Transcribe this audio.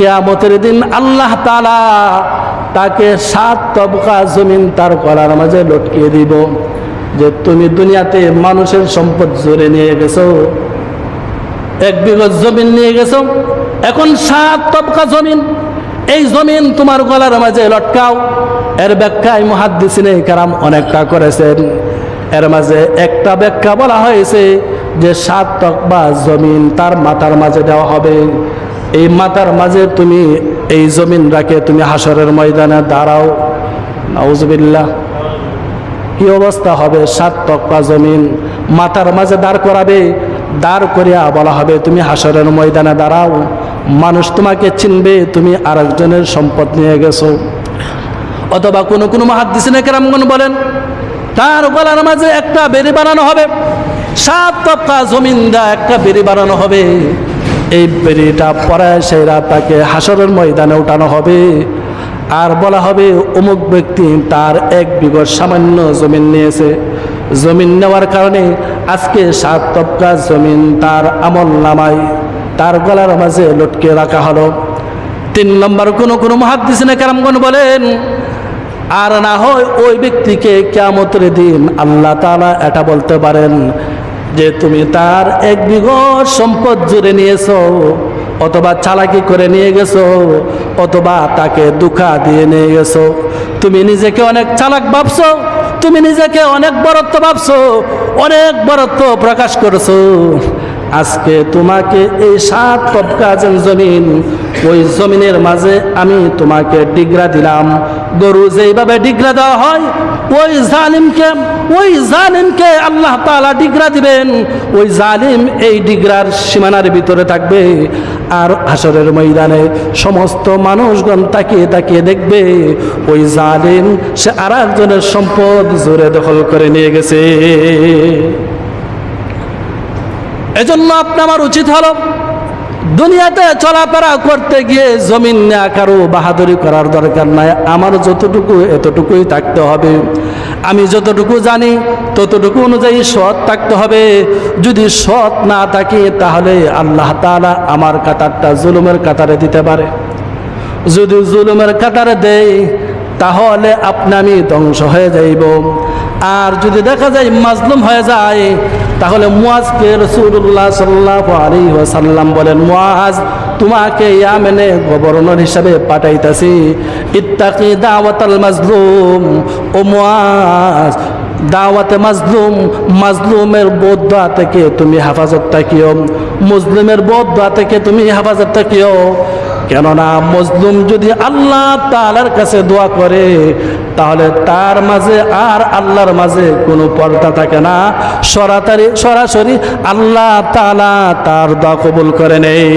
কিয়ামতের দিন আল্লাহ তাআলা তাকে 7 তবকা জমিন তার গলার মাঝে লটকিয়ে দিব যে তুমি দুনিয়াতে মানুষের সম্পদ জোরে নিয়ে গেছো, 1 বিঘা জমিন নিয়ে গেছো, এখন 7 তবকা জমিন, এই জমিন তোমার গলার মাঝে লটকাও। এর ব্যাখ্যায় মুহাদ্দিসিনে কেরাম অনেকটা করেছেন। এর মাঝে একটা ব্যাখ্যা বলা হয়েছে যে 7 তকবা জমিন তার মাথার মাঝে দেওয়া হবে। এই মাথার মাঝে তুমি এই জমিন রাখে তুমি হাসরের ময়দানে দাঁড়াও। নাউজুবিল্লাহ, কি অবস্থা হবে? 7 তকবা জমিন মাথার মাঝে দাঁড় করাবে, দাঁড় করিয়া বলা হবে তুমি হাসরের ময়দানে দাঁড়াও। মানুষ তোমাকে চিনবে তুমি আরেকজনের সম্পদ নিয়ে গেছো। অথবা কোনো কোনো মুহাদ্দিসিনে কেরামগণ বলেন তার গলার মাঝে একটা বেড়ি বানানো হবে, 7 তকবা জমিন দা একটা বেড়ি বানানো হবে। এই বেড়িটা পরে সেরা তাকে হাসরের ময়দানে উঠানো হবে আর বলা হবে অমুক ব্যক্তি তার 1 বিঘা সামান্য জমিন নিয়েছে। জমিন নেওয়ার কারণে আজকে 7 তবকা জমিন তার আমল নামায় তার গলার মাঝে লটকে রাখা হলো। 3 নম্বর কোনো কোনো মুহাদ্দিসিনে কেরামগণ বলেন আর না হয় ওই ব্যক্তিকে কিয়ামতের দিন আল্লাহ তাআলা এটা বলতে পারেন যে তুমি তার 1 বিঘা সম্পদ জুড়ে নিয়েছো, অথবা চালাকি করে নিয়ে গেছো, অথবা তাকে ধোঁকা দিয়ে নিয়ে গেছো। তুমি নিজেকে অনেক চালাক ভাবছো, তুমি নিজেকে অনেক বড়ত্ব ভাবছো, অনেক বড়ত্ব প্রকাশ করছো। আজকে তোমাকে এই 7 তবকা জমিন, ওই জমিনের মাঝে আমি তোমাকে ডিগরা দিলাম। গরু যেইভাবে ডিগরা দেওয়া হয় ওই জালিমকে আল্লাহ তাআলা ডিগরা দিবেন। ওই জালিম এই ডিগরার সীমানার ভিতরে থাকবে আর হাসরের ময়দানে সমস্ত মানুষগণ তাকিয়ে তাকিয়ে দেখবে ওই জালিম সে আর একজনের সম্পদ জোরে দখল করে নিয়ে গেছে। এজন্য আমার উচিত হলো দুনিয়াতে চলাফেরা করতে গিয়ে জমিন নেয়া কারো বাহাদুরি করার দরকার নাই। আমার যতটুকু এতটুকুই থাকতে হবে, আমি যতটুকু জানি ততটুকু অনুযায়ী সৎ থাকতে হবে। যদি সৎ না থাকি তাহলে আল্লাহ তাআলা আমার কাতারটা জুলুমের কাতারে দিতে পারে। যদি জুলুমের কাতারে দেয় তাহলে আমি ধ্বংস হয়ে যাইব। আর যদি দেখা যায় মাজলুম হয়ে যায় তাহলে মুআজকে রাসূলুল্লাহ সাল্লাল্লাহু আলাইহি ওয়াসাল্লাম বলেন, মুআজ তোমাকে ইয়ামেনে গভর্নর হিসাবে পাঠাইতাছি, ইত্তাকি দাওয়াতাল মাজলুম। ও মুআজ, দাওয়াতে মাজলুম, মাজলুমের বদদুয়া থেকে তুমি হেফাজত থাকিও, মুসলিমের বদদুয়া থেকে তুমি হেফাজত থাকিও। কেননা মজলুম যদি আল্লাহ তাআলার কাছে দোয়া করে তাহলে তার মাঝে আর আল্লাহর মাঝে কোনো পর্দা থাকে না, সরাসরি আল্লাহ তাআলা তার দোয়া কবুল করে নেয়।